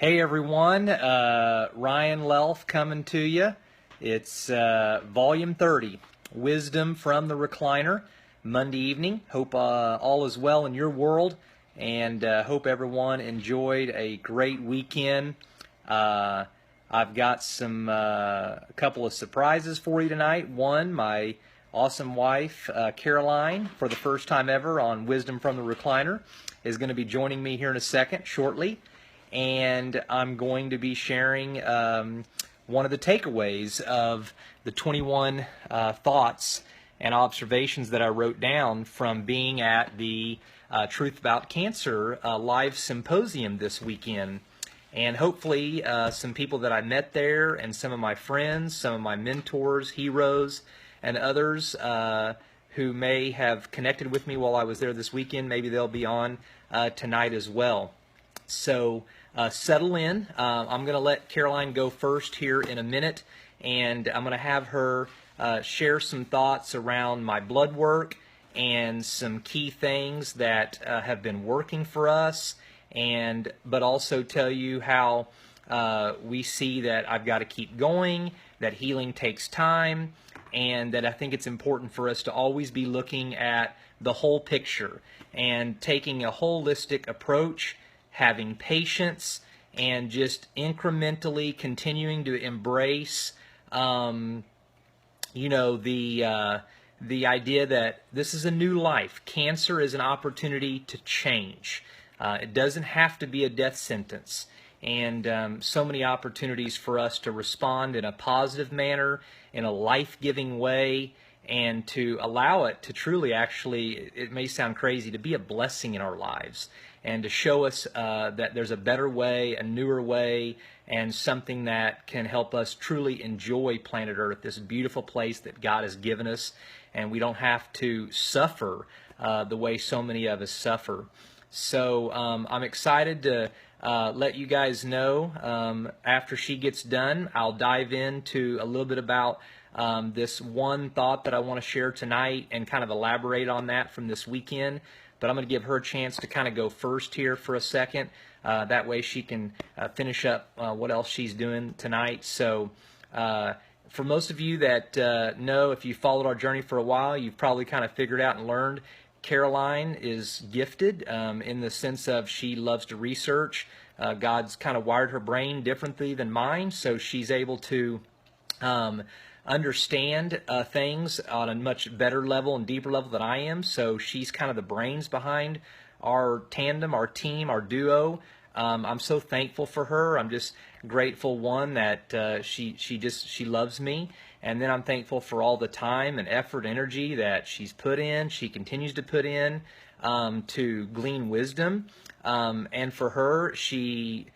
Hey everyone, Ryan Lelf coming to you. It's volume 30, Wisdom from the Recliner, Monday evening. Hope all is well in your world, and hope everyone enjoyed a great weekend. I've got a couple of surprises for you tonight. One, my awesome wife, Caroline, for the first time ever on Wisdom from the Recliner, is going to be joining me here in a second, shortly. And I'm going to be sharing one of the takeaways of the 21 thoughts and observations that I wrote down from being at the Truth About Cancer live symposium this weekend. And hopefully some people that I met there and some of my friends, some of my mentors, heroes, and others who may have connected with me while I was there this weekend, maybe they'll be on tonight as well. So settle in. I'm going to let Caroline go first here in a minute, and I'm going to have her share some thoughts around my blood work and some key things that have been working for us, but also tell you how we see that I've got to keep going, that healing takes time, and that I think it's important for us to always be looking at the whole picture and taking a holistic approach, having patience, and just incrementally continuing to embrace, the idea that this is a new life. Cancer is an opportunity to change. It doesn't have to be a death sentence. And so many opportunities for us to respond in a positive manner, in a life-giving way, and to allow it to truly, actually, it may sound crazy, to be a blessing in our lives, and to show us that there's a better way, a newer way, and something that can help us truly enjoy planet Earth, this beautiful place that God has given us, and we don't have to suffer the way so many of us suffer. So I'm excited to let you guys know after she gets done. I'll dive into a little bit about this one thought that I want to share tonight and kind of elaborate on that from this weekend. But I'm going to give her a chance to kind of go first here for a second. That way she can finish up what else she's doing tonight. So for most of you that know, if you followed our journey for a while, you've probably kind of figured out and learned Caroline is gifted in the sense of she loves to research. God's kind of wired her brain differently than mine, so she's able to understand things on a much better level and deeper level than I am. So she's kind of the brains behind our tandem, our team, our duo. I'm so thankful for her. I'm just grateful, one, that she loves me, and then I'm thankful for all the time and effort, energy that she's put in. She continues to put in to glean wisdom, and for her, she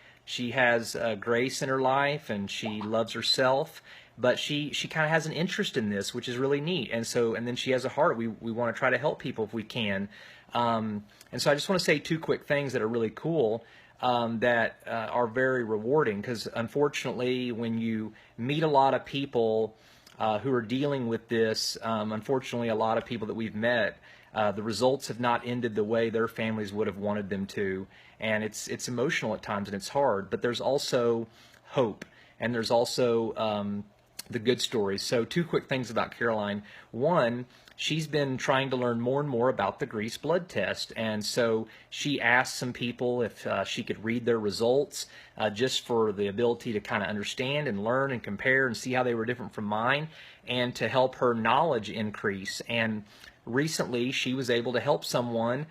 has grace in her life, and she loves herself. But she kind of has an interest in this, which is really neat. And then she has a heart. We want to try to help people if we can. And so I just want to say two quick things that are really cool that are very rewarding. Because unfortunately, when you meet a lot of people who are dealing with this, unfortunately, a lot of people that we've met, the results have not ended the way their families would have wanted them to. And it's emotional at times, and it's hard. But there's also hope. And there's also the good stories. So two quick things about Caroline. One, she's been trying to learn more and more about the Grease blood test, and so she asked some people if she could read their results just for the ability to kind of understand and learn and compare and see how they were different from mine, and to help her knowledge increase. And recently she was able to help someone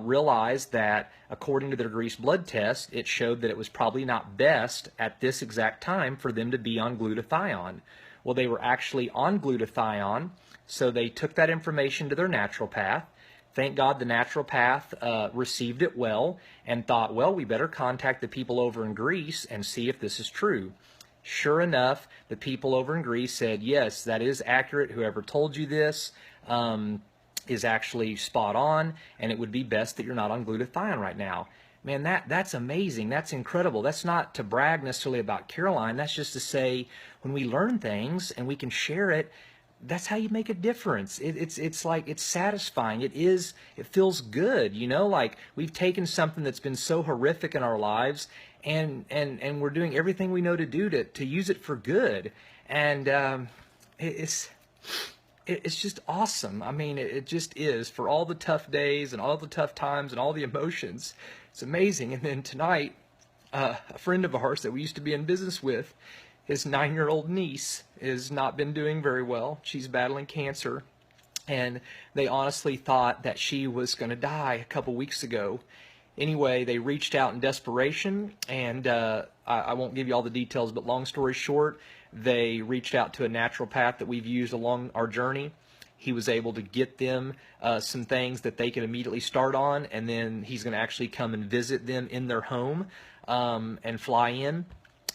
realize that according to their Grease blood test, it showed that it was probably not best at this exact time for them to be on glutathione. Well, they were actually on glutathione, so they took that information to their naturopath. Thank God the naturopath received it well and thought, well, we better contact the people over in Greece and see if this is true. Sure enough, the people over in Greece said, yes, that is accurate. Whoever told you this is actually spot on, and it would be best that you're not on glutathione right now. Man, that's amazing. That's incredible. That's not to brag necessarily about Caroline. That's just to say when we learn things and we can share it, that's how you make a difference. It's like, it's satisfying. It feels good, like we've taken something that's been so horrific in our lives, and we're doing everything we know to do to use it for good. And it's it's just awesome. I mean, it just is, for all the tough days and all the tough times and all the emotions. It's amazing. And then tonight, a friend of ours that we used to be in business with, his 9-year-old niece has not been doing very well. She's battling cancer, and they honestly thought that she was going to die a couple weeks ago. Anyway, they reached out in desperation, and I won't give you all the details, but long story short, they reached out to a naturopath that we've used along our journey. He was able to get them some things that they could immediately start on, and then he's going to actually come and visit them in their home and fly in.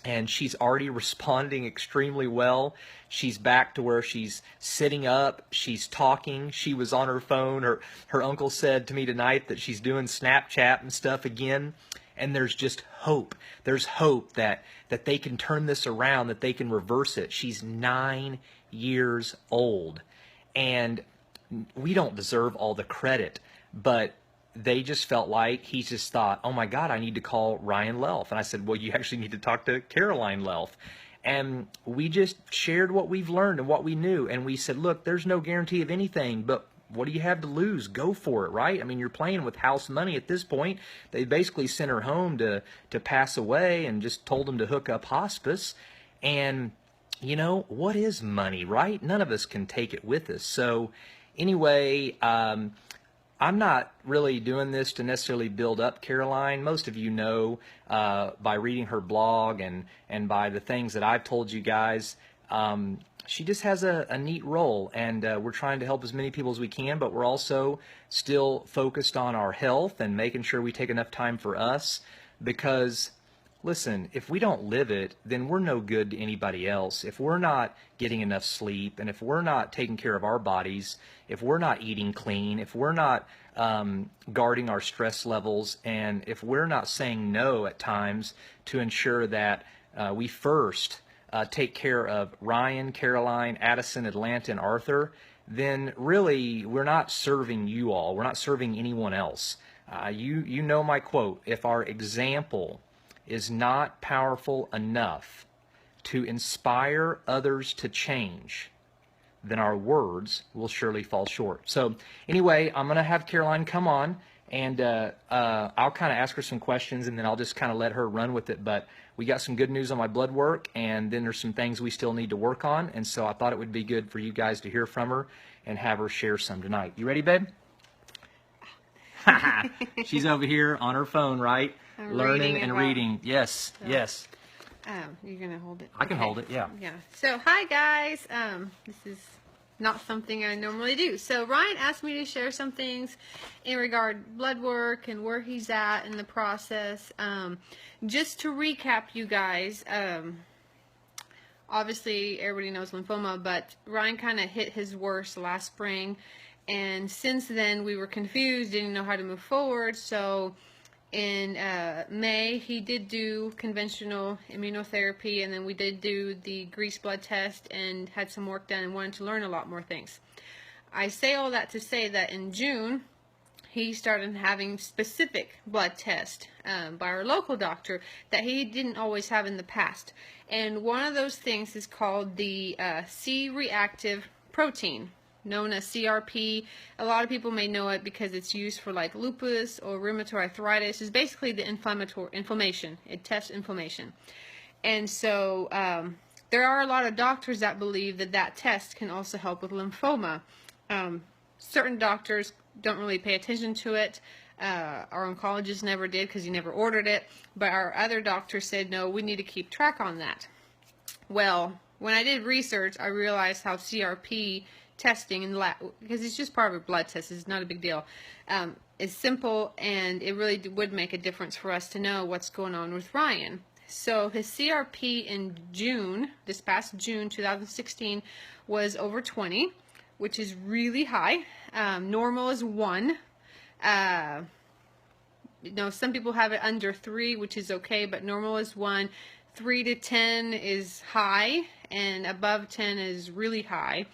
And she's already responding extremely well. She's back to where she's sitting up, she's talking, she was on her phone. Her uncle said to me tonight that she's doing Snapchat and stuff again. And there's just hope. There's hope that they can turn this around, that they can reverse it. She's 9 years old. And we don't deserve all the credit, but they just felt like, he just thought, oh my God, I need to call Ryan Lelf. And I said, well, you actually need to talk to Caroline Lelf. And we just shared what we've learned and what we knew. And we said, look, there's no guarantee of anything, but what do you have to lose? Go for it, right? I mean, you're playing with house money at this point. They basically sent her home to pass away and just told them to hook up hospice. And, what is money, right? None of us can take it with us. So anyway, I'm not really doing this to necessarily build up Caroline. Most of you know by reading her blog and by the things that I've told you guys, she just has a neat role, and we're trying to help as many people as we can, but we're also still focused on our health and making sure we take enough time for us, because listen, if we don't live it, then we're no good to anybody else. If we're not getting enough sleep, and if we're not taking care of our bodies, if we're not eating clean, if we're not guarding our stress levels, and if we're not saying no at times to ensure that we first take care of Ryan, Caroline, Addison, Atlanta, and Arthur, then really we're not serving you all. We're not serving anyone else. You know my quote, if our example is not powerful enough to inspire others to change, then our words will surely fall short. So anyway, I'm going to have Caroline come on, and I'll kind of ask her some questions, and then I'll just kind of let her run with it. But we got some good news on my blood work, and then there's some things we still need to work on, and so I thought it would be good for you guys to hear from her and have her share some tonight. You ready, babe? She's over here on her phone, right? Learning and reading. Yes, so, yes. You're going to hold it? I can hold it, yeah. Yeah. So, hi, guys. This is not something I normally do. So, Ryan asked me to share some things in regard blood work and where he's at in the process. Just to recap, you guys, obviously, everybody knows lymphoma, but Ryan kind of hit his worst last spring. And since then, we were confused, didn't know how to move forward. So in May, he did do conventional immunotherapy, and then we did do the grease blood test and had some work done and wanted to learn a lot more things. I say all that to say that in June, he started having specific blood tests by our local doctor that he didn't always have in the past. And one of those things is called the C-reactive protein, known as CRP. A lot of people may know it because it's used for like lupus or rheumatoid arthritis. It's basically the inflammation. It tests inflammation. And so there are a lot of doctors that believe that that test can also help with lymphoma. Certain doctors don't really pay attention to it. Our oncologist never did because he never ordered it. But our other doctor said, no, we need to keep track on that. Well, when I did research, I realized how CRP testing in the lab, because it's just part of a blood test, it's not a big deal. It's simple, and it really would make a difference for us to know what's going on with Ryan. So his CRP in June, this past June 2016, was over 20, which is really high. Normal is 1. Some people have it under 3, which is okay, but normal is 1. 3 to 10 is high, and above 10 is really high.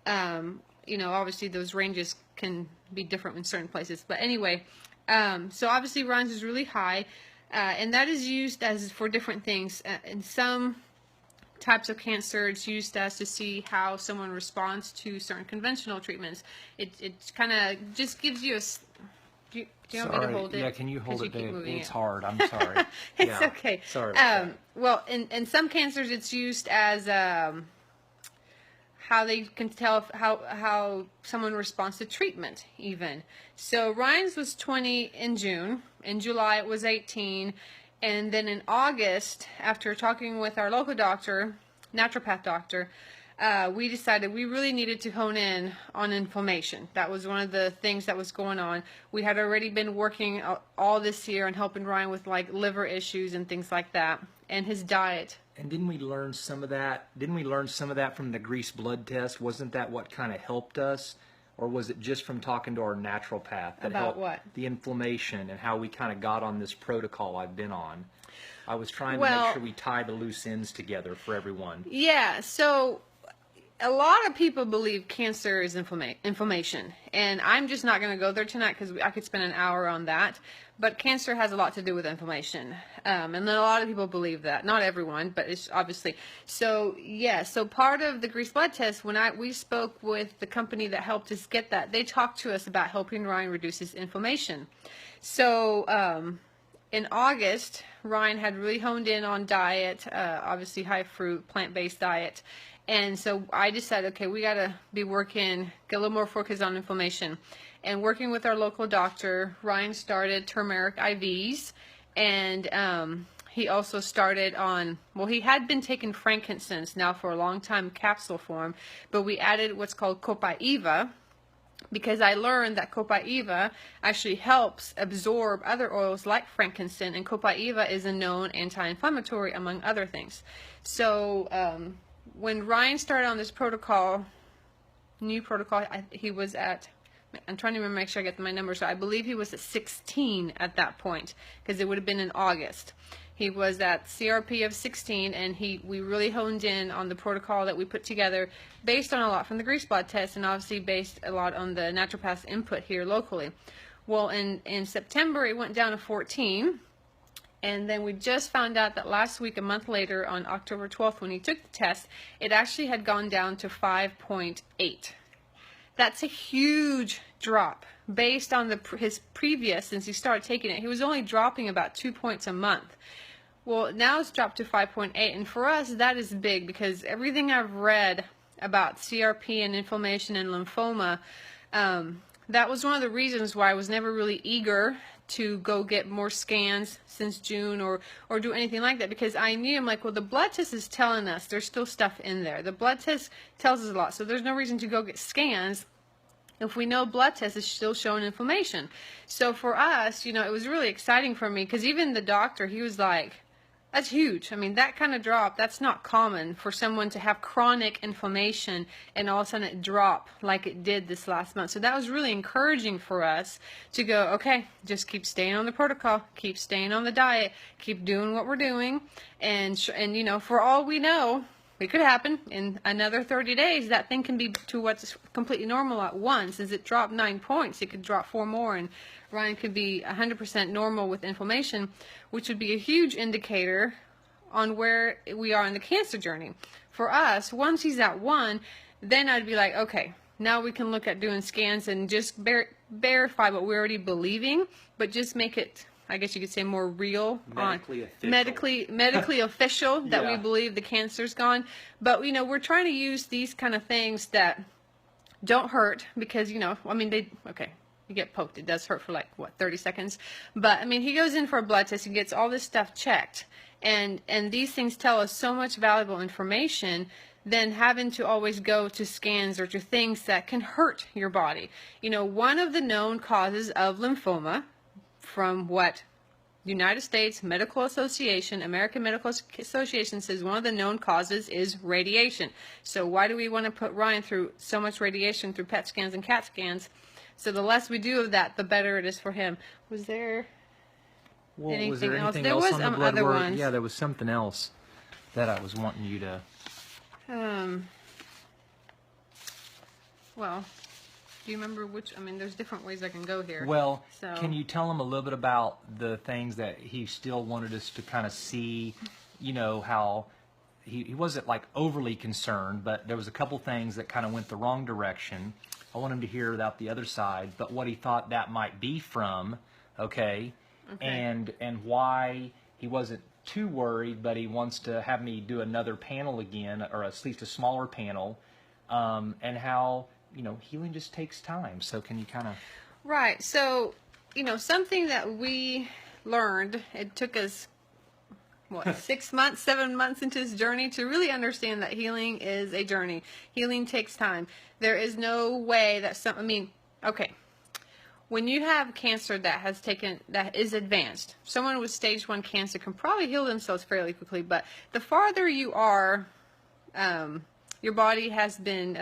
You know, obviously those ranges can be different in certain places. But anyway, so obviously Ryan's is really high, and that is used as for different things. In some types of cancer, it's used as to see how someone responds to certain conventional treatments. It kind of just gives you a. Do you want me to hold it? Yeah, can you hold 'Cause it, keep babe? moving It's it. hard. I'm sorry. It's Yeah. okay. Sorry about that. Well, in some cancers, it's used as how they can tell how someone responds to treatment even. So Ryan's was 20 in June. In July it was 18. And then in August, after talking with our local doctor, naturopath doctor, we decided we really needed to hone in on inflammation. That was one of the things that was going on. We had already been working all this year on helping Ryan with like liver issues and things like that, and his diet. And didn't we learn some of that? Didn't we learn some of that from the grease blood test? Wasn't that what kind of helped us? Or was it just from talking to our naturopath that About helped what? the inflammation and how we kind of got on this protocol I've been on? I was trying to Well- make sure we tie the loose ends together for everyone. Yeah, so a lot of people believe cancer is inflammation, and I'm just not going to go there tonight because I could spend an hour on that. But cancer has a lot to do with inflammation, and then a lot of people believe that. Not everyone, but it's obviously. So yeah, so part of the grease blood test, when we spoke with the company that helped us get that, they talked to us about helping Ryan reduce his inflammation. So in August, Ryan had really honed in on diet, obviously high fruit, plant-based diet. And so I decided, okay, we got to be working, get a little more focus on inflammation. And working with our local doctor, Ryan started turmeric IVs. And he also started on, well, he had been taking frankincense now for a long time, capsule form. But we added what's called Copaiba, because I learned that Copaiba actually helps absorb other oils like frankincense, and Copaiba is a known anti-inflammatory among other things. So when Ryan started on this protocol, new protocol, he was at, I'm trying to remember, make sure I get my numbers. So I believe he was at 16 at that point, because it would have been in August. He was at CRP of 16, and we really honed in on the protocol that we put together based on a lot from the grease blood test, and obviously based a lot on the naturopath's input here locally. Well, in September, it went down to 14, and then we just found out that last week, a month later, on October 12th, when he took the test, it actually had gone down to 5.8. That's a huge drop based on his previous, since he started taking it. He was only dropping about 2 points a month. Well, now it's dropped to 5.8, and for us, that is big, because everything I've read about CRP and inflammation and lymphoma, that was one of the reasons why I was never really eager to go get more scans since June or do anything like that, because I knew, I'm like, well, the blood test is telling us there's still stuff in there. The blood test tells us a lot, so there's no reason to go get scans if we know blood test is still showing inflammation. So for us, you know, it was really exciting for me, because even the doctor, he was like, that's huge. I mean, that kind of drop, that's not common for someone to have chronic inflammation and all of a sudden it drop like it did this last month. So that was really encouraging for us to go, okay, just keep staying on the protocol, keep staying on the diet, keep doing what we're doing. And you know, for all we know, it could happen in another 30 days. That thing can be to what's completely normal at once. Since it dropped 9 points, it could drop 4 more, and Ryan could be 100% normal with inflammation, which would be a huge indicator on where we are in the cancer journey. For us, once he's at 1, then I'd be like, okay, now we can look at doing scans and just verify what we're already believing, but just make it, I guess you could say, more real, medically official that we believe the cancer's gone. But you know, we're trying to use these kind of things that don't hurt, because you know, I mean, you get poked, it does hurt for like what, 30 seconds. But I mean, he goes in for a blood test, he gets all this stuff checked, and these things tell us so much valuable information than having to always go to scans or to things that can hurt your body. You know, one of the known causes of lymphoma, from what United States Medical Association, American Medical Association says, one of the known causes is radiation. So why do we want to put Ryan through so much radiation through PET scans and CAT scans? So the less we do of that, the better it is for him. Was there anything else? There was on the blood other work? ones. Yeah, there was something else that I was wanting you to. Well, do you remember which? I mean, there's different ways I can go here. Well, So- can you tell him a little bit about the things that he still wanted us to kind of see? You know, how he wasn't like overly concerned, but there was a couple things that kind of went the wrong direction. I want him to hear about the other side, but what he thought that might be from, okay, and why he wasn't too worried, but he wants to have me do another panel again, or at least a smaller panel, and how, you know, healing just takes time. So can you kind of... Right. So, you know, something that we learned, it took us, what, 6 months, 7 months into this journey to really understand that healing is a journey. Healing takes time. There is no way that okay. When you have cancer that is advanced, someone with stage 1 cancer can probably heal themselves fairly quickly, but the farther you are, your body has been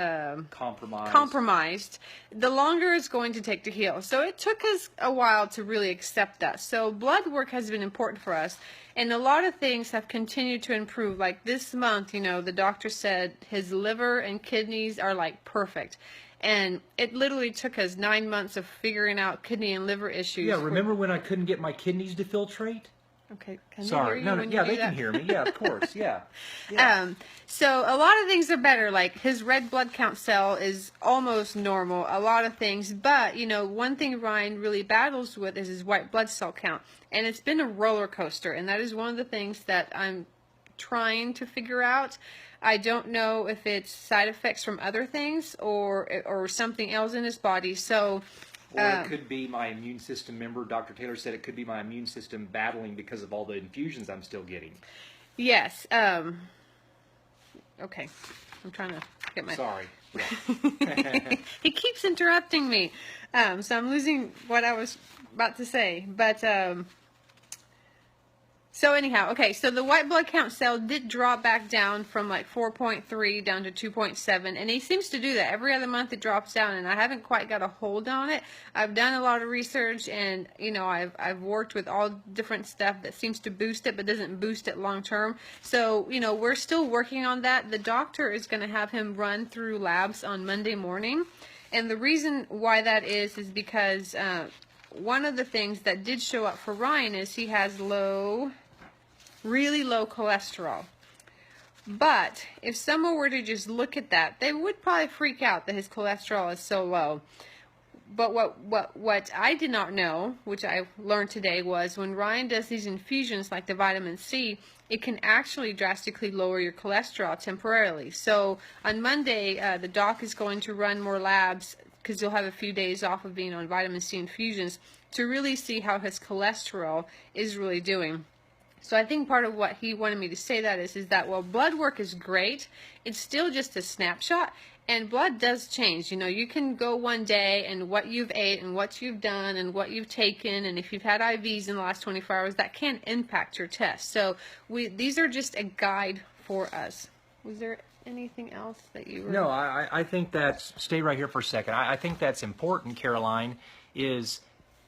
compromised, the longer it's going to take to heal. So it took us a while to really accept that. So blood work has been important for us, and a lot of things have continued to improve. Like this month, you know, the doctor said his liver and kidneys are like perfect. And it literally took us 9 months of figuring out kidney and liver issues. Yeah, remember when I couldn't get my kidneys to filtrate? Okay, can Sorry, they hear you no, when yeah, you do they that? can hear me. Yeah, of course, yeah. So a lot of things are better. Like his red blood count cell is almost normal. A lot of things, but you know, one thing Ryan really battles with is his white blood cell count, and it's been a roller coaster. And that is one of the things that I'm trying to figure out. I don't know if it's side effects from other things or something else in his body. So. Or it could be my immune system. Remember, Dr. Taylor said it could be my immune system battling because of all the infusions I'm still getting. Yes. Okay. I'm trying to get my... Sorry. He keeps interrupting me. So I'm losing what I was about to say. But, so anyhow, okay, so the white blood count cell did drop back down from like 4.3 down to 2.7, and he seems to do that. Every other month it drops down, and I haven't quite got a hold on it. I've done a lot of research, and, you know, I've worked with all different stuff that seems to boost it, but doesn't boost it long term. So, you know, we're still working on that. The doctor is going to have him run through labs on Monday morning, and the reason why that is because one of the things that did show up for Ryan is he has really low cholesterol. But if someone were to just look at that, they would probably freak out that his cholesterol is so low. But what I did not know, which I learned today, was when Ryan does these infusions like the vitamin C, it can actually drastically lower your cholesterol temporarily. So on Monday, the doc is going to run more labs because you'll have a few days off of being on vitamin C infusions to really see how his cholesterol is really doing. So I think part of what he wanted me to say that is that while blood work is great, it's still just a snapshot, and blood does change. You know, you can go one day and what you've ate and what you've done and what you've taken, and if you've had IVs in the last 24 hours, that can impact your test. So these are just a guide for us. Was there anything else that you were... No, I think that's... Stay right here for a second. I think that's important, Caroline, is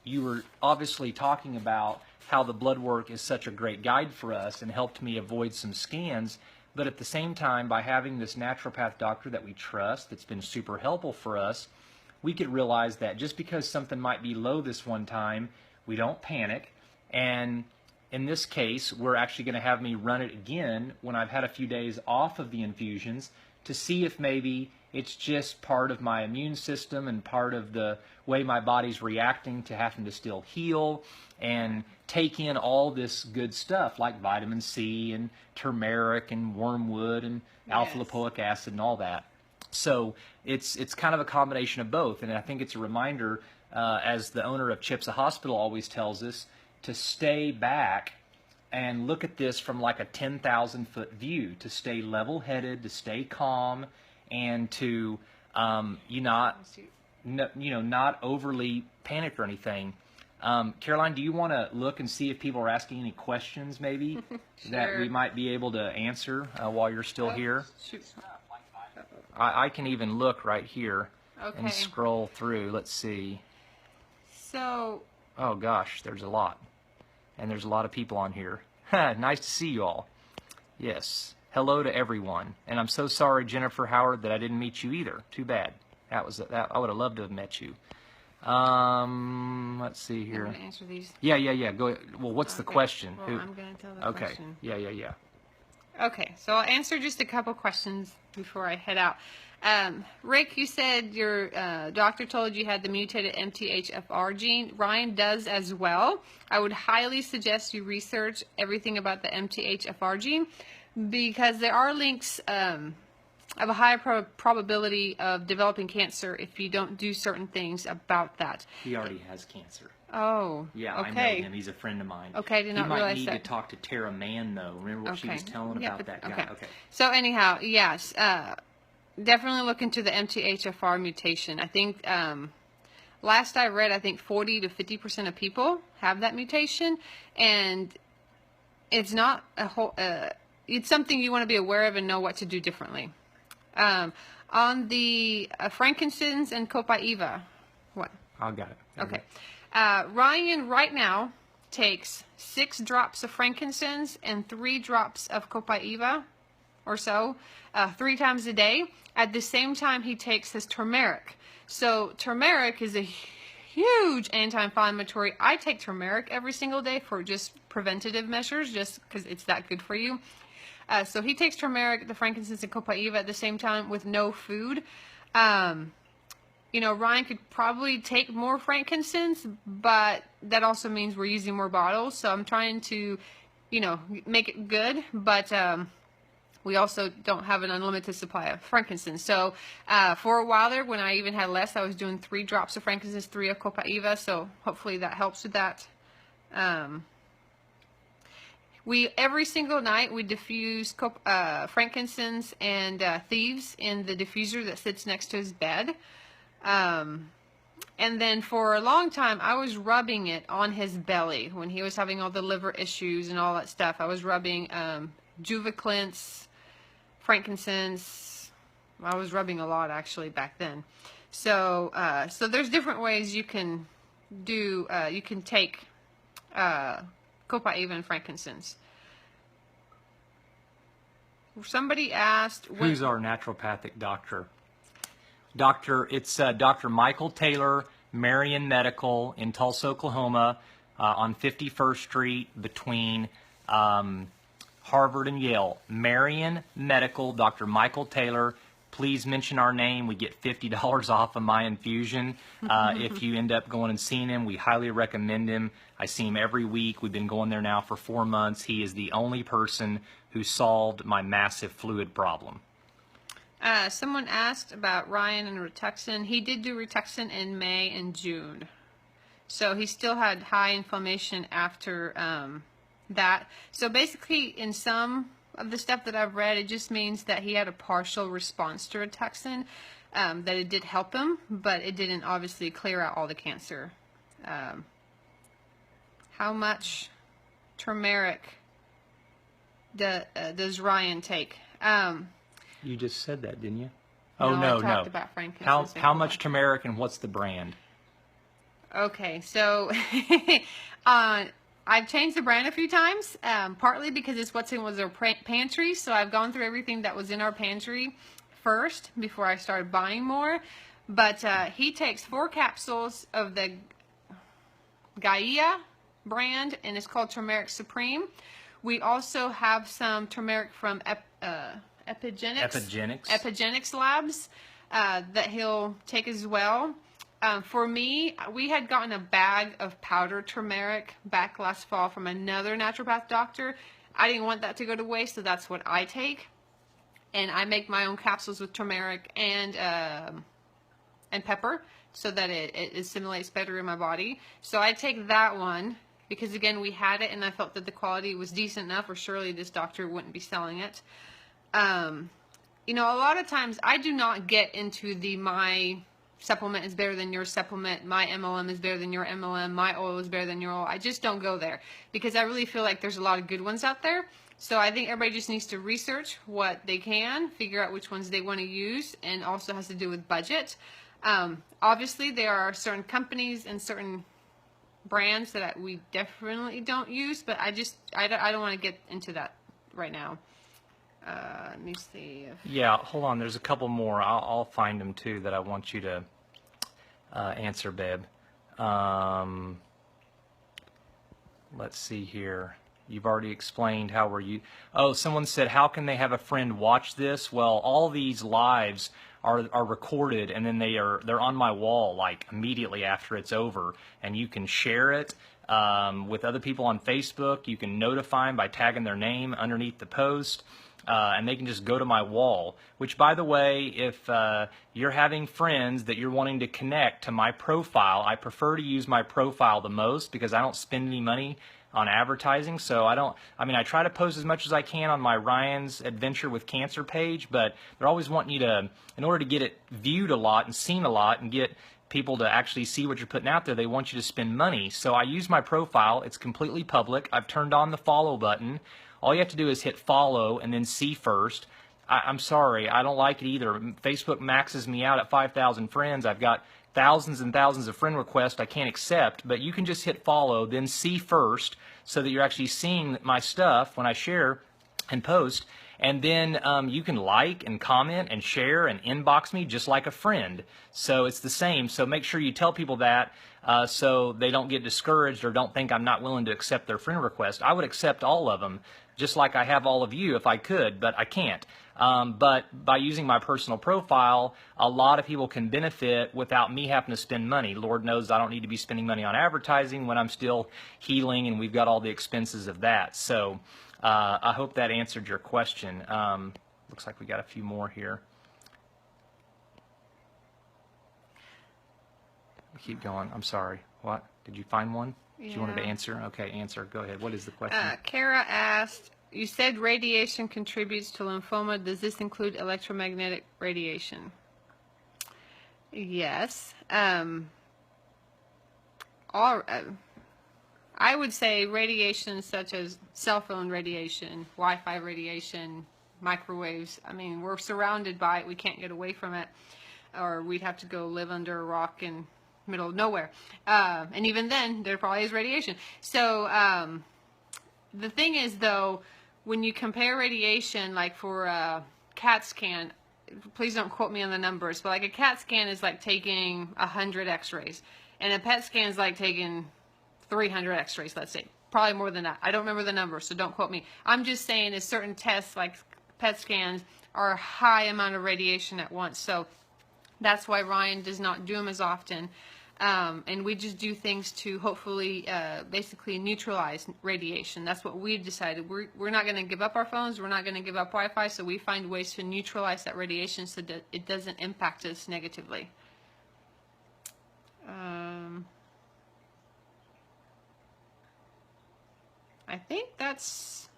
you were obviously talking about how the blood work is such a great guide for us and helped me avoid some scans, but at the same time, by having this naturopath doctor that we trust that's been super helpful for us, we could realize that just because something might be low this one time, we don't panic, and in this case, we're actually going to have me run it again when I've had a few days off of the infusions to see if maybe it's just part of my immune system and part of the way my body's reacting to having to still heal and take in all this good stuff like vitamin C and turmeric and wormwood and alpha lipoic acid and all that. So it's kind of a combination of both, and I think it's a reminder, as the owner of Chipsa Hospital always tells us, to stay back and look at this from like a 10,000-foot view, to stay level-headed, to stay calm, and to not overly panic or anything. Caroline, do you want to look and see if people are asking any questions maybe Sure. that we might be able to answer while you're still here? Shoot. I can even look right here Okay. and scroll through. Let's see. So, Oh gosh, there's a lot. And there's a lot of people on here. Nice to see you all. Yes. Hello to everyone. And I'm so sorry, Jennifer Howard, that I didn't meet you either. Too bad. That I would have loved to have met you. Let's see I'm here. going to answer these. Yeah. Go. Well, what's the Okay. question? Well, I'm going to tell the Okay. question. Yeah. Okay, so I'll answer just a couple questions before I head out. Rick, you said your doctor told you had the mutated MTHFR gene. Ryan does as well. I would highly suggest you research everything about the MTHFR gene because there are links of a higher probability of developing cancer if you don't do certain things about that. He already has cancer. Oh, Yeah, okay. I know him. He's a friend of mine. Okay, I did not he might realize need that. to talk to Tara Mann, though. Remember what she was telling about that guy? Okay. So anyhow, yes, definitely look into the MTHFR mutation. I think last I read, I think 40 to 50% of people have that mutation, and it's not a whole. It's something you want to be aware of and know what to do differently. On the Frankincense and Copaiba, what? I got it. Okay. Ryan right now takes 6 drops of frankincense and 3 drops of copaiba or so 3 times a day. At the same time, he takes his turmeric. So turmeric is a huge anti-inflammatory. I take turmeric every single day for just preventative measures, just because it's that good for you. So he takes turmeric, the frankincense, and copaiba at the same time with no food. Ryan could probably take more frankincense, but that also means we're using more bottles. So I'm trying to, make it good, but we also don't have an unlimited supply of frankincense. So for a while there, when I even had less, I was doing 3 drops of frankincense, 3 of copaiba. So hopefully that helps with that. Every single night we diffuse frankincense and thieves in the diffuser that sits next to his bed. And then for a long time, I was rubbing it on his belly when he was having all the liver issues and all that stuff. I was rubbing Juvaclints, frankincense. I was rubbing a lot actually back then. So there's different ways you can do. You can take copaiba and frankincense. Somebody asked, who's our naturopathic doctor? It's Dr. Michael Taylor, Marion Medical in Tulsa, Oklahoma, on 51st Street between Harvard and Yale. Marion Medical, Dr. Michael Taylor. Please mention our name. We get $50 off of my infusion. If you end up going and seeing him, we highly recommend him. I see him every week. We've been going there now for 4 months. He is the only person who solved my massive fluid problem. Someone asked about Ryan and Rituxan. He did do Rituxan in May and June. So he still had high inflammation after that. So basically, in some of the stuff that I've read, it just means that he had a partial response to Rituxan, that it did help him, but it didn't obviously clear out all the cancer. How much turmeric does Ryan take? You just said that, didn't you? No, Oh, no. I talked about frankincense. How much turmeric and what's the brand? Okay, so I've changed the brand a few times, partly because it's what's in our pantry. So I've gone through everything that was in our pantry first before I started buying more. But he takes 4 capsules of the Gaia brand, and it's called Turmeric Supreme. We also have some turmeric from Epigenics Labs that he'll take as well. For me, we had gotten a bag of powdered turmeric back last fall from another naturopath doctor. I didn't want that to go to waste, so that's what I take. And I make my own capsules with turmeric and pepper so that it assimilates better in my body. So I take that one because, again, we had it and I felt that the quality was decent enough, or surely this doctor wouldn't be selling it. A lot of times I do not get into my supplement is better than your supplement, my MLM is better than your MLM, my oil is better than your oil. I just don't go there because I really feel like there's a lot of good ones out there. So I think everybody just needs to research what they can, figure out which ones they want to use, and also has to do with budget. Obviously, there are certain companies and certain brands that we definitely don't use, but I don't want to get into that right now. Let me see. Yeah, hold on. There's a couple more. I'll find them too that I want you to answer, babe. Let's see here. You've already explained how were you. Oh, someone said, how can they have a friend watch this? Well, all these lives are recorded, and then they're on my wall like immediately after it's over, and you can share it with other people on Facebook. You can notify them by tagging their name underneath the post. And they can just go to my wall, which, by the way, if you're having friends that you're wanting to connect to my profile, I prefer to use my profile the most because I don't spend any money on advertising. So I try to post as much as I can on my Ryan's Adventure with Cancer page, but they're always wanting you to, in order to get it viewed a lot and seen a lot and get people to actually see what you're putting out there, they want you to spend money. So I use my profile. It's completely public. I've turned on the follow button. All you have to do is hit follow and then see first. I'm sorry, I don't like it either. Facebook maxes me out at 5,000 friends. I've got thousands and thousands of friend requests I can't accept, but you can just hit follow, then see first, so that you're actually seeing my stuff when I share and post. And then you can like and comment and share and inbox me just like a friend. So it's the same. So make sure you tell people that so they don't get discouraged or don't think I'm not willing to accept their friend request. I would accept all of them, just like I have all of you if I could, but I can't. But by using my personal profile, a lot of people can benefit without me having to spend money. Lord knows I don't need to be spending money on advertising when I'm still healing and we've got all the expenses of that. So I hope that answered your question. Looks like we got a few more here. Keep going. I'm sorry. What? Did you find one? Yeah. You wanted to answer? Okay, answer. Go ahead. What is the question? Kara asked, you said radiation contributes to lymphoma. Does this include electromagnetic radiation? Yes. I would say radiation such as cell phone radiation, Wi-Fi radiation, microwaves. I mean, we're surrounded by it. We can't get away from it. Or we'd have to go live under a rock in middle of nowhere. And even then, there probably is radiation. So the thing is, though, when you compare radiation, like for a CAT scan, please don't quote me on the numbers, but like a CAT scan is like taking 100 x-rays. And a PET scan is like taking 300 x-rays, let's say. Probably more than that. I don't remember the numbers, so don't quote me. I'm just saying is certain tests, like PET scans, are a high amount of radiation at once. So that's why Ryan does not do them as often. And we just do things to hopefully basically neutralize radiation. That's what we've decided. We're not going to give up our phones. We're not going to give up Wi-Fi. So we find ways to neutralize that radiation so that it doesn't impact us negatively. I think that's...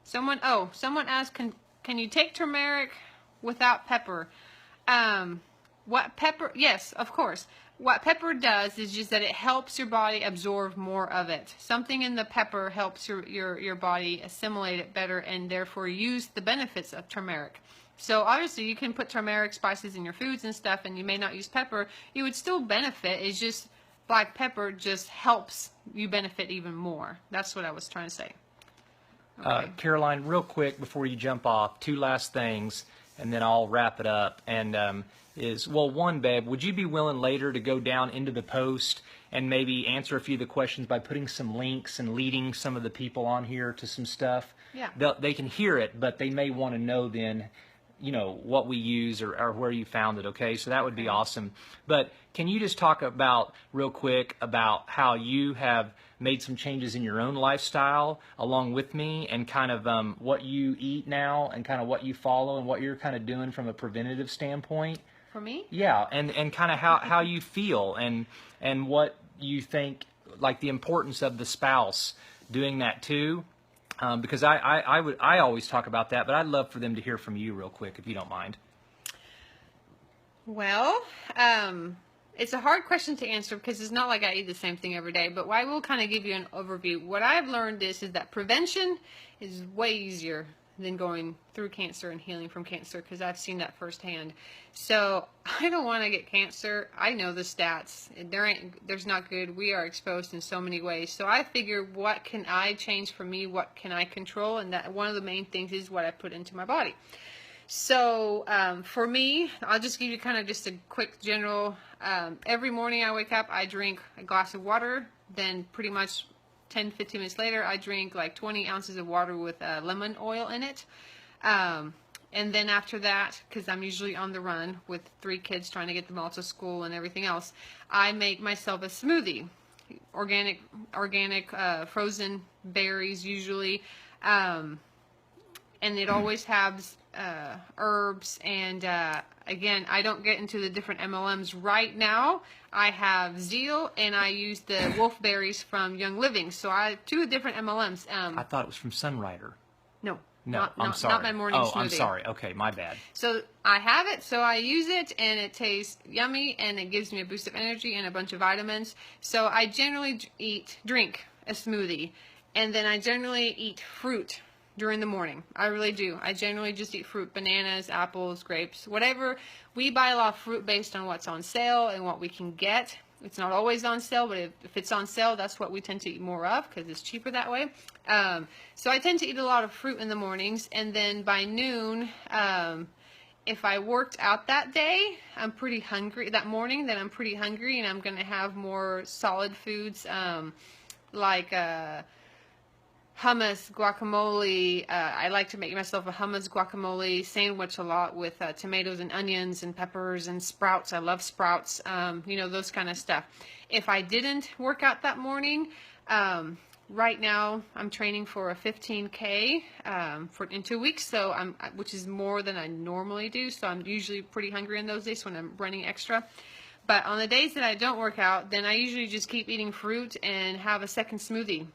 Someone asked, can you take turmeric without pepper? What pepper, yes, of course. What pepper does is just that it helps your body absorb more of it. Something in the pepper helps your body assimilate it better and therefore use the benefits of turmeric. So obviously you can put turmeric spices in your foods and stuff and you may not use pepper. You would still benefit. It's just black pepper just helps you benefit even more. That's what I was trying to say. Okay. Caroline, real quick before you jump off, two last things, and then I'll wrap it up. And one, babe, would you be willing later to go down into the post and maybe answer a few of the questions by putting some links and leading some of the people on here to some stuff? Yeah. They can hear it, but they may want to know then, what we use or where you found it, okay? So that would be awesome. But can you just talk about, real quick, about how you have made some changes in your own lifestyle along with me and kind of what you eat now and kind of what you follow and what you're kind of doing from a preventative standpoint? For me? Yeah, and kind of how you feel and what you think, like the importance of the spouse doing that too. Because I always talk about that, but I'd love for them to hear from you real quick, if you don't mind. Well, it's a hard question to answer because it's not like I eat the same thing every day, but I will kind of give you an overview. What I've learned is that prevention is way easier than going through cancer and healing from cancer, because I've seen that firsthand. So I don't want to get cancer. I know the stats. There's not good. We are exposed in so many ways. So I figure, what can I change for me? What can I control? And that one of the main things is what I put into my body. So for me, I'll just give you kind of just a quick general. Every morning I wake up, I drink a glass of water. Then pretty much 10, 15 minutes later, I drink like 20 ounces of water with lemon oil in it. And then after that, because I'm usually on the run with 3 kids trying to get them all to school and everything else, I make myself a smoothie. Organic frozen berries usually. And it always has herbs. And again, I don't get into the different MLMs right now. I have Zeal, and I use the wolf berries from Young Living. So I have 2 different MLMs. I thought it was from Sunrider. No. No, I'm sorry. Not my morning smoothie. I'm sorry. Okay, my bad. So I have it, so I use it, and it tastes yummy, and it gives me a boost of energy and a bunch of vitamins. So I generally drink a smoothie, and then I generally eat fruit during the morning. I really do. I generally just eat fruit, bananas, apples, grapes, whatever. We buy a lot of fruit based on what's on sale and what we can get. It's not always on sale, but if it's on sale, that's what we tend to eat more of, because it's cheaper that way. So I tend to eat a lot of fruit in the mornings, and then by noon, if I worked out that day, I'm pretty hungry. That morning, then I'm pretty hungry, and I'm going to have more solid foods, like hummus, guacamole. I like to make myself a hummus guacamole sandwich a lot with tomatoes and onions and peppers and sprouts. I love sprouts, you know, those kind of stuff. If I didn't work out that morning, right now I'm training for a 15K in 2 weeks, so which is more than I normally do. So I'm usually pretty hungry on those days when I'm running extra. But on the days that I don't work out, then I usually just keep eating fruit and have a second smoothie.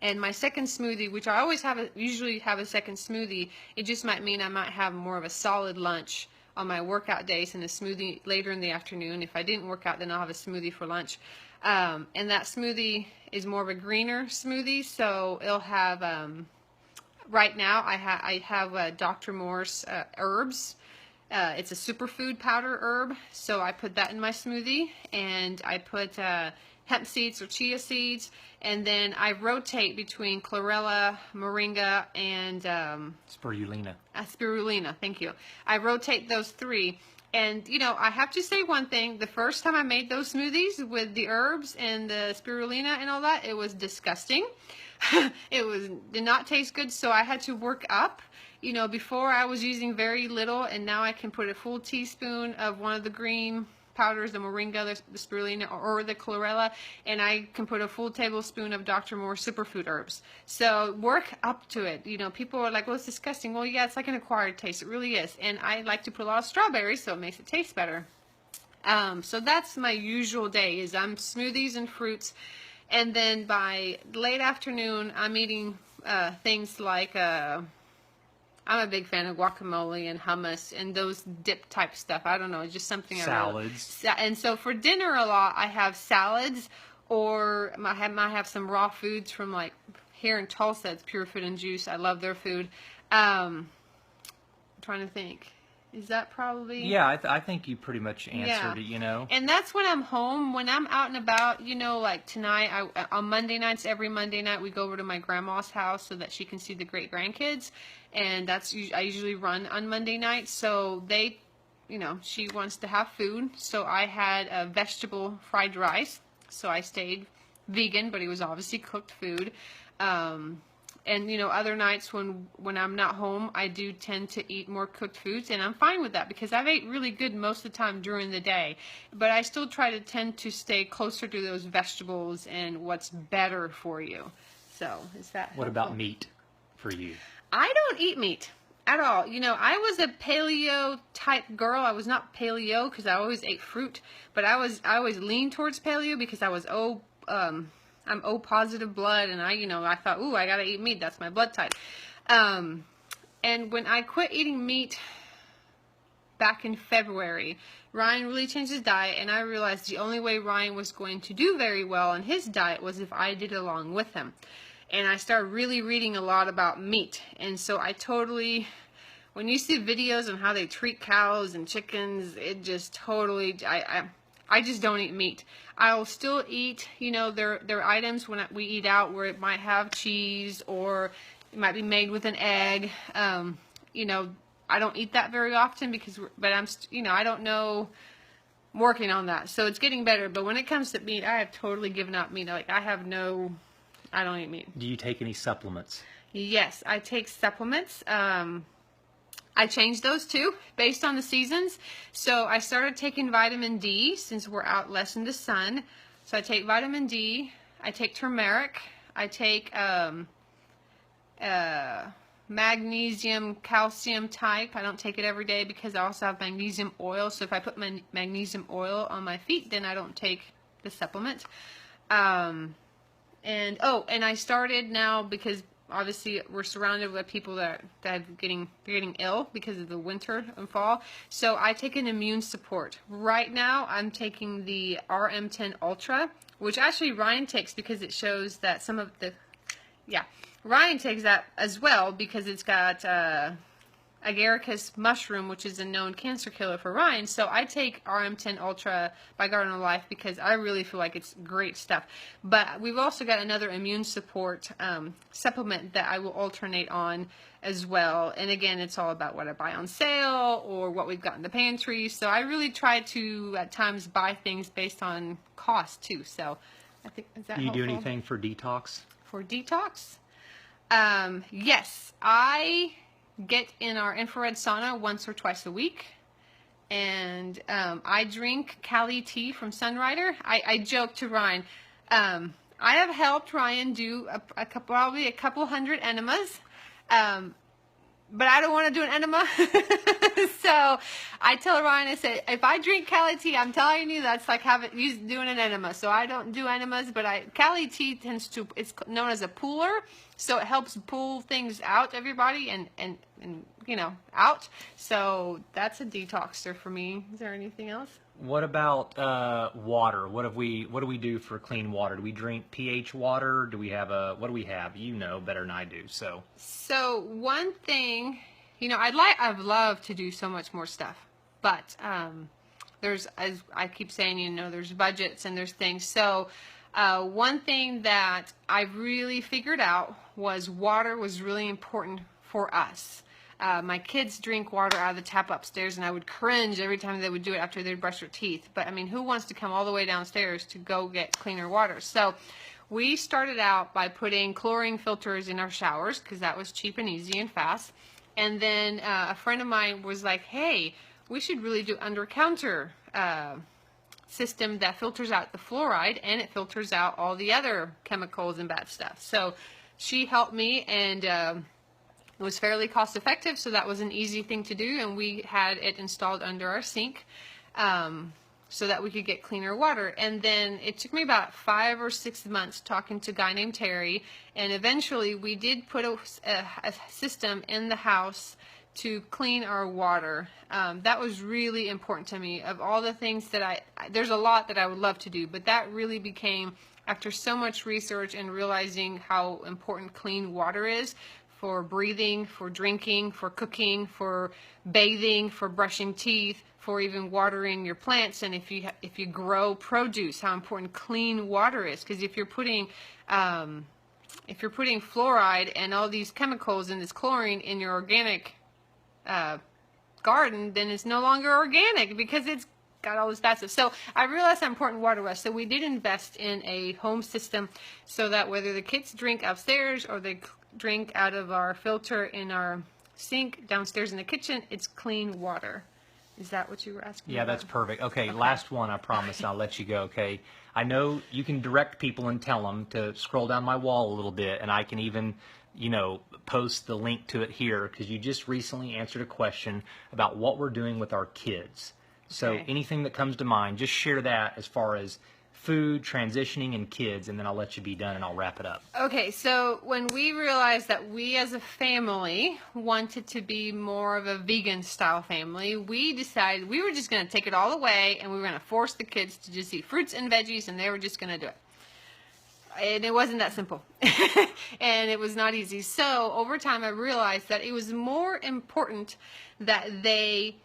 And my second smoothie, which I always usually have a second smoothie, it just might mean I might have more of a solid lunch on my workout days and a smoothie later in the afternoon. If I didn't work out, then I'll have a smoothie for lunch. And that smoothie is more of a greener smoothie, so it'll have, right now I have Dr. Morse herbs. It's a superfood powder herb, so I put that in my smoothie, and I put hemp seeds or chia seeds, and then I rotate between chlorella, moringa, and Spirulina. Spirulina, thank you. I rotate those 3. And, you know, I have to say one thing. The first time I made those smoothies with the herbs and the spirulina and all that, it was disgusting. It did not taste good, so I had to work up. You know, before I was using very little, and now I can put a full teaspoon of one of the green powders, the moringa, the spirulina, or the chlorella, and I can put a full tablespoon of Dr. Morse superfood herbs. So work up to it. You know, people are like, well, it's disgusting. Well, yeah, it's like an acquired taste. It really is. And I like to put a lot of strawberries, so it makes it taste better. So that's my usual day, is I'm smoothies and fruits. And then by late afternoon, I'm eating things like I'm a big fan of guacamole and hummus and those dip type stuff. I don't know, it's just something Salads. And so for dinner a lot, I have salads, or I have some raw foods from, like, here in Tulsa, it's Pure Food and Juice. I love their food. I'm trying to think. Is that probably... Yeah, I think you pretty much answered it, you know. And that's when I'm home. When I'm out and about, you know, like tonight, on Monday nights, every Monday night, we go over to my grandma's house so that she can see the great-grandkids. And I usually run on Monday nights. So they, you know, she wants to have food. So I had a vegetable fried rice. So I stayed vegan, but it was obviously cooked food. And, you know, other nights when I'm not home, I do tend to eat more cooked foods, and I'm fine with that because I've ate really good most of the time during the day. But I still tend to stay closer to those vegetables and what's better for you. So, is that helpful? What about meat for you? I don't eat meat at all. You know, I was a paleo type girl. I was not paleo because I always ate fruit, but I always leaned towards paleo because I was I'm O positive blood, and I thought, ooh, I gotta eat meat. That's my blood type. And when I quit eating meat back in February, Ryan really changed his diet, and I realized the only way Ryan was going to do very well on his diet was if I did along with him. and I started really reading a lot about meat. And so I totally, when you see videos on how they treat cows and chickens, it just totally, I just don't eat meat. I'll still eat, you know, there are items when we eat out where it might have cheese or it might be made with an egg. You know, I don't eat that very often because, but you know, I don't know, I'm working on that. So it's getting better. But when it comes to meat, I have totally given up meat. Like I don't eat meat. Do you take any supplements? Yes, I take supplements. I changed those too, based on the seasons. So I started taking vitamin D since we're out less in the sun. So I take vitamin D. I take turmeric. I take magnesium, calcium type. I don't take it every day because I also have magnesium oil. So if I put my magnesium oil on my feet, then I don't take the supplement. And I started now because obviously we're surrounded with people that are getting ill because of the winter and fall. So I take an immune support. Right now I'm taking the RM10 Ultra, which actually Ryan takes because it shows that some of the, Ryan takes that as well because it's got agaricus mushroom, which is a known cancer killer for Ryan. So I take RM10 Ultra by Garden of Life because I really feel like it's great stuff. But we've also got another immune support supplement that I will alternate on as well. And again, it's all about what I buy on sale or what we've got in the pantry. So I really try to at times buy things based on cost too. So I think, is that Do you helpful? do anything for detox? For detox? Yes, I get in our infrared sauna once or twice a week, and I drink Cali tea from Sunrider. I joke to Ryan, I have helped Ryan do probably a couple hundred enemas, but I don't want to do an enema. So I tell Ryan, I said, if I drink Cali tea, I'm telling you that's like doing an enema. So I don't do enemas, but Cali tea it's known as a pooler. So it helps pull things out, everybody, and you know, out. So that's a detoxer for me. Is there anything else? What about water? What do we do for clean water? Do we drink pH water? Do we have what do we have? You know better than I do. So one thing, you know, I'd love to do so much more stuff, but there's, as I keep saying, you know, there's budgets and there's things. So one thing that I really figured out was water was really important for us. My kids drink water out of the tap upstairs, and I would cringe every time they would do it after they'd brush their teeth. But I mean, who wants to come all the way downstairs to go get cleaner water? So we started out by putting chlorine filters in our showers because that was cheap and easy and fast. And then a friend of mine was like, hey, we should really do under-counter system that filters out the fluoride and it filters out all the other chemicals and bad stuff. So she helped me, and it was fairly cost effective, so that was an easy thing to do, and we had it installed under our sink so that we could get cleaner water. And then it took me about 5 or 6 months talking to a guy named Terry, and eventually we did put a system in the house to clean our water. That was really important to me. Of all the things that there's a lot that I would love to do, but that really became, after so much research and realizing how important clean water is for breathing, for drinking, for cooking, for bathing, for brushing teeth, for even watering your plants, and if you grow produce, how important clean water is. Because if you're putting fluoride and all these chemicals and this chlorine in your organic garden, then it's no longer organic because it's got all this bad stuff. So I realized how important water was. So we did invest in a home system so that whether the kids drink upstairs or they drink out of our filter in our sink downstairs in the kitchen, it's clean water. Is that what you were asking yeah, about? that's perfect. Okay, last one, I promise, and I'll let you go, okay? I know you can direct people and tell them to scroll down my wall a little bit, and I can even, you know, post the link to it here, because you just recently answered a question about what we're doing with our kids. So anything that comes to mind, just share that as far as food, transitioning, and kids, and then I'll let you be done and I'll wrap it up. Okay, so when we realized that we as a family wanted to be more of a vegan style family, we decided we were just going to take it all away and we were going to force the kids to just eat fruits and veggies, and they were just going to do it. and it wasn't that simple. And it was not easy. So over time I realized that it was more important that they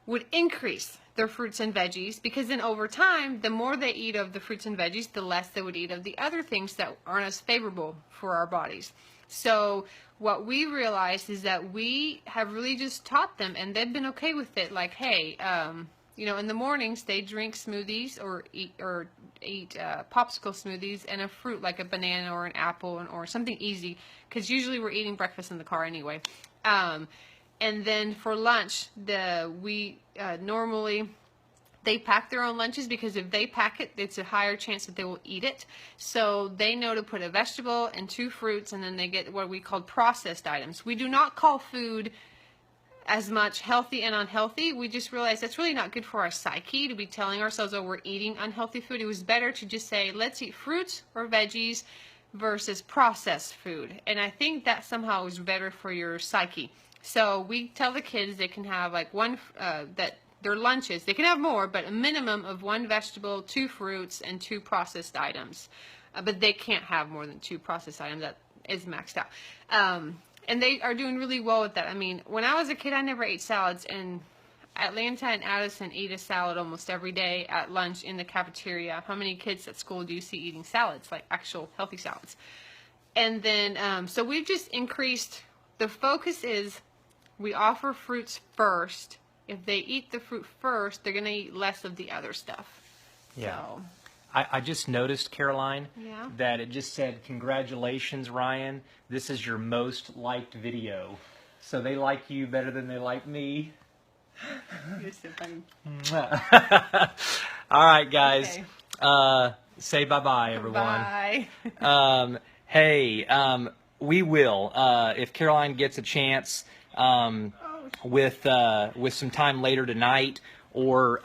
would increase their fruits and veggies, because then over time, the more they eat of the fruits and veggies, the less they would eat of the other things that aren't as favorable for our bodies. So what we realized is that we have really just taught them, and they've been okay with it. Like, hey, in the mornings they drink smoothies or eat popsicle smoothies and a fruit like a banana or an apple or something easy, because usually we're eating breakfast in the car anyway. And then for lunch, normally they pack their own lunches, because if they pack it, it's a higher chance that they will eat it. So they know to put a vegetable and 2 fruits, and then they get what we call processed items. We do not call food as much healthy and unhealthy. We just realized that's really not good for our psyche to be telling ourselves, oh, we're eating unhealthy food. It was better to just say, let's eat fruits or veggies versus processed food. And I think that somehow is better for your psyche. So we tell the kids they can have like that their lunches, they can have more, but a minimum of 1 vegetable, 2 fruits, and 2 processed items. But they can't have more than 2 processed items. That is maxed out. And they are doing really well with that. I mean, when I was a kid, I never ate salads, and Atlanta and Addison eat a salad almost every day at lunch in the cafeteria. How many kids at school do you see eating salads, like actual healthy salads? And then, so we've just increased, the focus is we offer fruits first. If they eat the fruit first, they're going to eat less of the other stuff. Yeah. So. I just noticed, Caroline, Yeah. that it just said, congratulations, Ryan. This is your most liked video. So they like you better than they like me. You're so funny. All right, guys. Okay. Say bye-bye, everyone. Bye. Hey, we will, if Caroline gets a chance, with some time later tonight, or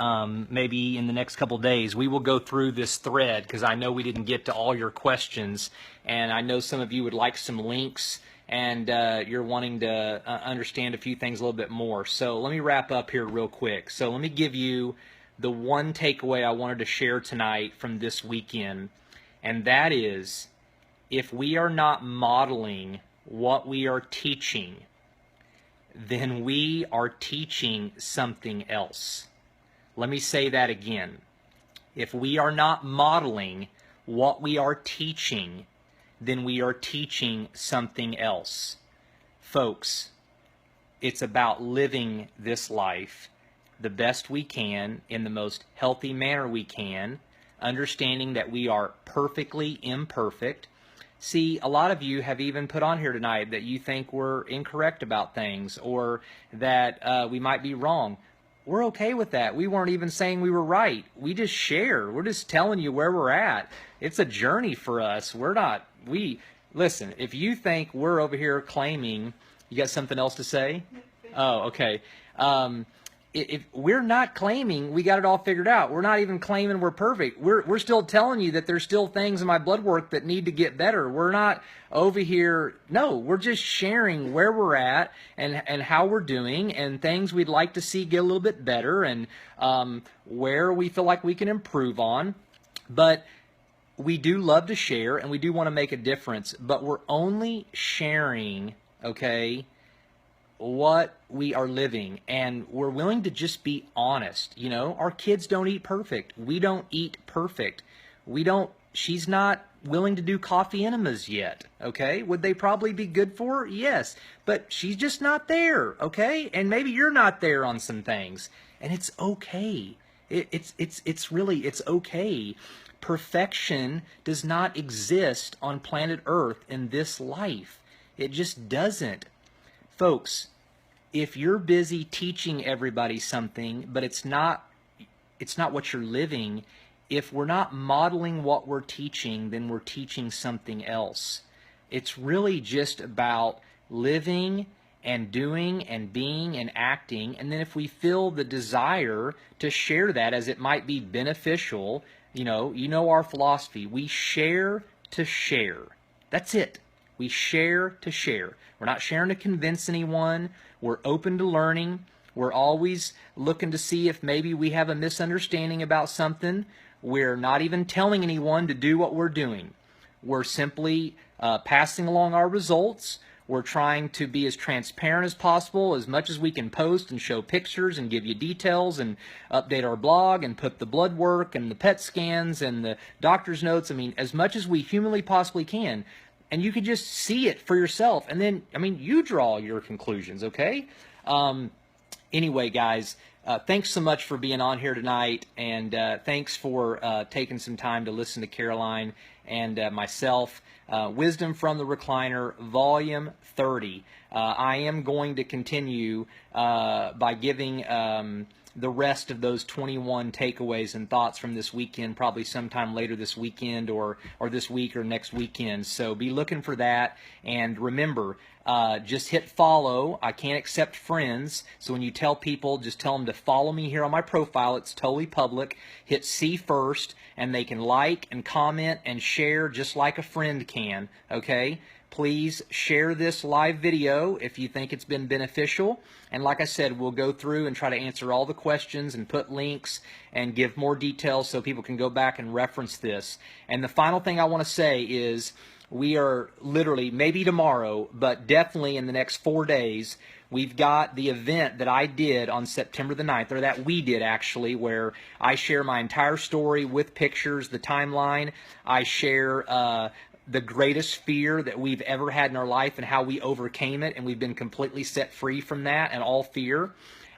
maybe in the next couple days, we will go through this thread, because I know we didn't get to all your questions, and I know some of you would like some links, and you're wanting to understand a few things a little bit more. So let me wrap up here real quick. So let me give you the one takeaway I wanted to share tonight from this weekend, and that is, if we are not modeling what we are teaching, then we are teaching something else. Let me say that again. If we are not modeling what we are teaching, then we are teaching something else. Folks, it's about living this life the best we can in the most healthy manner we can, understanding that we are perfectly imperfect. See, a lot of you have even put on here tonight that you think we're incorrect about things, or that we might be wrong. We're okay with that. We weren't even saying we were right. We just share. We're just telling you where we're at. It's a journey for us. Listen, if you think we're over here claiming, you got something else to say? Oh, okay. If we're not claiming we got it all figured out, we're not even claiming we're perfect. We're still telling you that there's still things in my blood work that need to get better. We're not over here. No, we're just sharing where we're at and how we're doing, and things we'd like to see get a little bit better, and where we feel like we can improve on. But we do love to share, and we do want to make a difference, but we're only sharing, okay, what we are living, and we're willing to just be honest. You know, our kids don't eat perfect. We don't eat perfect. She's not willing to do coffee enemas yet, okay? Would they probably be good for her? Yes, but she's just not there, okay? And maybe you're not there on some things, and it's okay. It's really okay. Perfection does not exist on planet Earth in this life. It just doesn't. Folks, if you're busy teaching everybody something, but it's not what you're living, if we're not modeling what we're teaching, then we're teaching something else. It's really just about living and doing and being and acting, and then if we feel the desire to share that as it might be beneficial, you know our philosophy. We share to share. That's it. We share to share. We're not sharing to convince anyone. We're open to learning. We're always looking to see if maybe we have a misunderstanding about something. We're not even telling anyone to do what we're doing. We're simply passing along our results. We're trying to be as transparent as possible, as much as we can post and show pictures and give you details and update our blog and put the blood work and the PET scans and the doctor's notes. I mean, as much as we humanly possibly can. And you can just see it for yourself. And then, I mean, you draw your conclusions, okay? Anyway, guys, thanks so much for being on here tonight. And thanks for taking some time to listen to Caroline and myself. Wisdom from the Recliner, Volume 30. I am going to continue by giving the rest of those 21 takeaways and thoughts from this weekend, probably sometime later this weekend or this week or next weekend. So be looking for that. And remember, just hit follow. I can't accept friends. So when you tell people, just tell them to follow me here on my profile. It's totally public. Hit see first, and they can like and comment and share just like a friend can. Okay? Please share this live video if you think it's been beneficial. And like I said, we'll go through and try to answer all the questions and put links and give more details so people can go back and reference this. And the final thing I want to say is we are literally, maybe tomorrow, but definitely in the next 4 days, we've got the event that I did on September the 9th, or that we did actually, where I share my entire story with pictures, the timeline. I share the greatest fear that we've ever had in our life and how we overcame it, and we've been completely set free from that and all fear.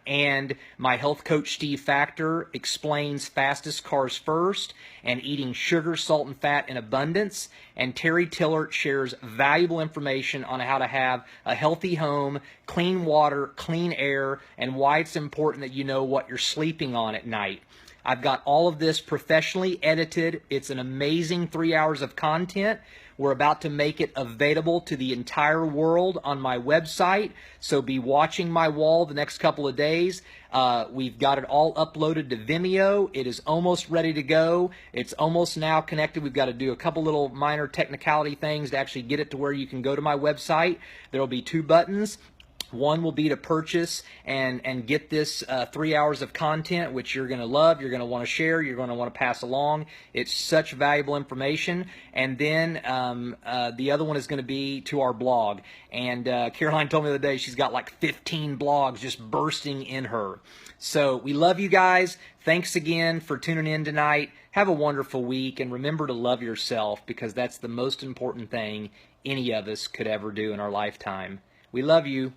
And my health coach, Steve Factor, explains fastest cars first and eating sugar, salt, and fat in abundance. And Terry Tillert shares valuable information on how to have a healthy home, clean water, clean air, and why it's important that you know what you're sleeping on at night. I've got all of this professionally edited. It's an amazing 3 hours of content. We're about to make it available to the entire world on my website, so be watching my wall the next couple of days. We've got it all uploaded to Vimeo. It is almost ready to go. It's almost now connected. We've got to do a couple little minor technicality things to actually get it to where you can go to my website. There will be 2 buttons. One will be to purchase and get this 3 hours of content, which you're going to love, you're going to want to share, you're going to want to pass along. It's such valuable information. And then the other one is going to be to our blog. And Caroline told me the other day she's got like 15 blogs just bursting in her. So we love you guys. Thanks again for tuning in tonight. Have a wonderful week, and remember to love yourself, because that's the most important thing any of us could ever do in our lifetime. We love you.